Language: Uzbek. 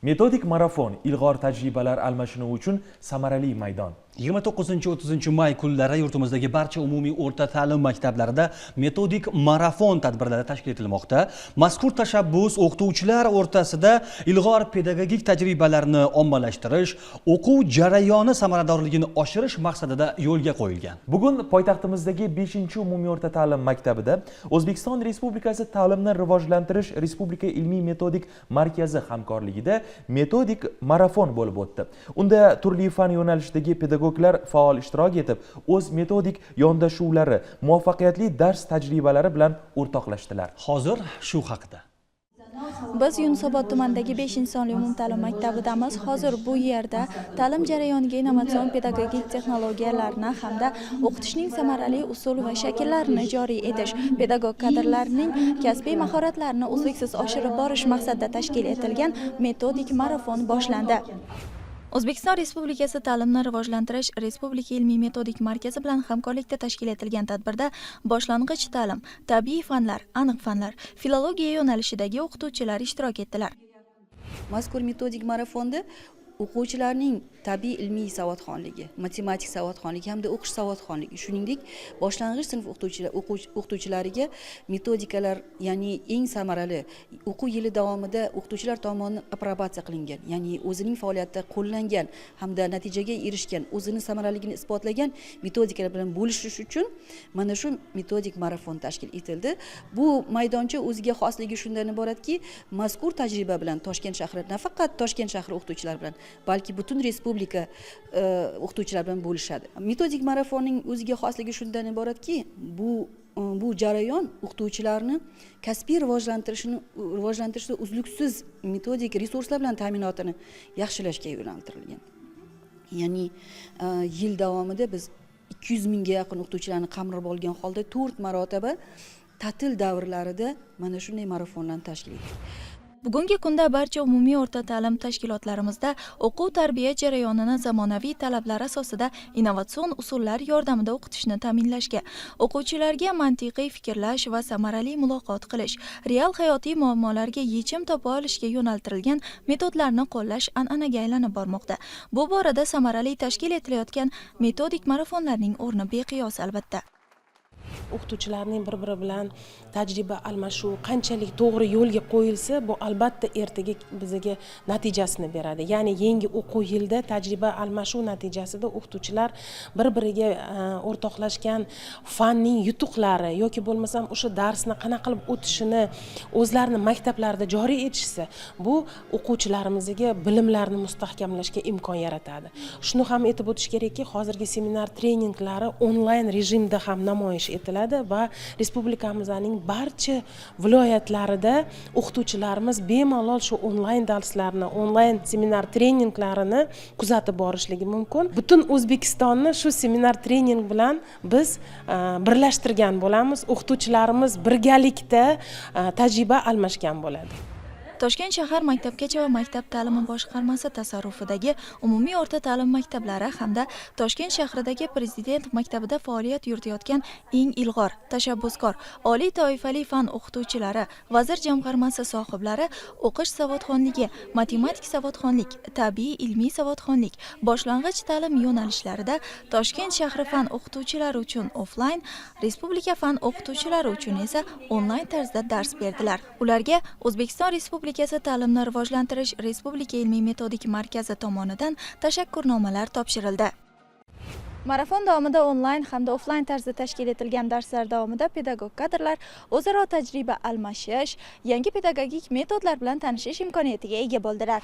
Metodik marafon, ilg'or tajribalar almashinuvi uchun samarali maydon. 29-30 may kunlari yurtimizdagi barcha umumiy o'rta ta'lim maktablarida metodik marafon tadbirlari tashkil etilmoqda. Mazkur tashabbus o'qituvchilar o'rtasida ilg'or pedagogik tajribalarni ommalashtirish, o'quv jarayoni samaradorligini oshirish maqsadida yo'lga qo'yilgan. Bugun poytaxtimizdagi 5-umumiy o'rta ta'lim maktabida O'zbekiston Respublikasi Ta'limni rivojlantirish Respublika ilmiy metodik markazi hamkorligida metodik marafon bo'lib o'tdi. Unda turli fan yo'nalishdagi pedagoglar faol ishtirok etib, o'z metodik yondashuvlari, muvaffaqiyatli dars tajribalari bilan o'rtoqlashdilar. Hozir shu haqida. Biz Yunusobod tumanidagi 5-sonli umumta'lim maktabidamiz. Hozir bu yerda ta'lim jarayoniga innovatsion pedagogik texnologiyalarni hamda o'qitishning samarali usul va shakllarini joriy etish, pedagog kadrlarning kasbiy mahoratlarini uzluksiz oshirib borish maqsadida tashkil etilgan metodik marafon boshlandi. O'zbekiston Respublikasi Ta'limni rivojlantirish Respublika ilmiy metodik markazi bilan hamkorlikda tashkil etilgan tadbirda boshlang'ich ta'lim, tabiiy fanlar, aniq fanlar, filologiya yo'nalishidagi o'qituvchilar ishtirok etdilar. Mazkur metodik marafonda o'quvchilarning tabiiy ilmiy savodxonligi, matematik savodxonligi hamda o'qish savodxonligi, shuningdek boshlang'ich sinf o'qituvchilariga metodikalar, ya'ni eng samarali o'quv yili davomida o'qituvchilar tomonidan aprobatsiya qilingan, ya'ni o'zining faoliyatida qo'llangan hamda natijaga erishgan, o'zini samaraligini isbotlagan metodikalar bilan bo'lishish uchun mana shu metodik marafon tashkil etildi. Bu maydoncha o'ziga xosligi shundan iboratki, mazkur tajriba bilan Toshkent shahri, nafaqat Toshkent shahri o'qituvchilar bilan, balki butun respublika o'qituvchilar bilan bo'lishadi. Metodik marafonning o'ziga xosligi shundan iboratki, bu jarayon o'qituvchilarni kasbiy rivojlantirishda uzluksiz metodik resurslar bilan ta'minotini yaxshilashga yo'naltirilgan. Ya'ni yil davomida biz 200 mingga yaqin o'qituvchilarni qamrab olgan holda 4 marotaba ta'til davrlarida mana shunday marafonlarni tashkil etdik. Bugungi kunda barcha umumiy o'rta ta'lim tashkilotlarimizda o'quv-tarbiya jarayonini zamonaviy talablar asosida innovatsion usullar yordamida o'qitishni ta'minlashga, o'quvchilarga mantiqiy fikrlash va samarali muloqot qilish, real hayotiy muammolarga yechim topa olishga yo'naltirilgan metodlarni qo'llash an'anaga aylanib bormoqda. Bu borada samarali tashkil etilayotgan metodik marafonlarning o'rni beqiyos albatta. O'qituvchilarning bir-biri bilan tajriba almashuv qanchalik to'g'ri yo'lga qo'yilsa, bu albatta ertaga bizga natijasini beradi. Ya'ni yangi o'quv yilida tajriba almashuv natijasida o'qituvchilar bir-biriga o'rtoqlashgan fanning yutuqlari yoki bo'lmasam o'sha darsni qanaqa qilib o'tishini o'zlarining maktablarida joriy etishsa, bu o'quvchilarimizga bilimlarni mustahkamlashga imkon yaratadi. Shuni ham aytib o'tish kerakki, hozirgi seminar treninglari onlayn rejimda ham namoyish etiladi va respublikamizning barcha viloyatlarida o'qituvchilarimiz bemalol shu onlayn darslarni, onlayn seminar treninglarini kuzatib borishligi mumkin. Butun O'zbekistonni shu seminar trening bilan biz birlashtirgan bo'lamiz. O'qituvchilarimiz birgalikda tajriba almashgan bo'ladi. Toshkent shahar maktabgacha va maktab ta'limi boshqarmasi tasarrufidagi umumiy o'rta ta'lim maktablari hamda Toshkent shahridagi Prezident maktabida faoliyat yuritayotgan eng ilg'or, tashabbuskor, oliy toifali fan o'qituvchilari, vazir jamg'armasi sohiblari o'qish savodxonligi, matematik savodxonlik, tabiiy ilmiy savodxonlik, boshlang'ich ta'lim yo'nalishlarida Toshkent shahri fan o'qituvchilari uchun offlayn, respublika fan o'qituvchilari uchun esa onlayn tarzda dars berdilar. Ularga O'zbekiston Respublikasi Ta'limni rivojlantirish Respublika ilmiy metodik markazi tomonidan tashakkurnomalar topshirildi. Marafon davomida onlayn hamda offlayn tarzda tashkil etilgan darslar davomida pedagog kadrlar o'zaro tajriba almashish, yangi pedagogik metodlar bilan tanishish imkoniyatiga ega bo'ldilar.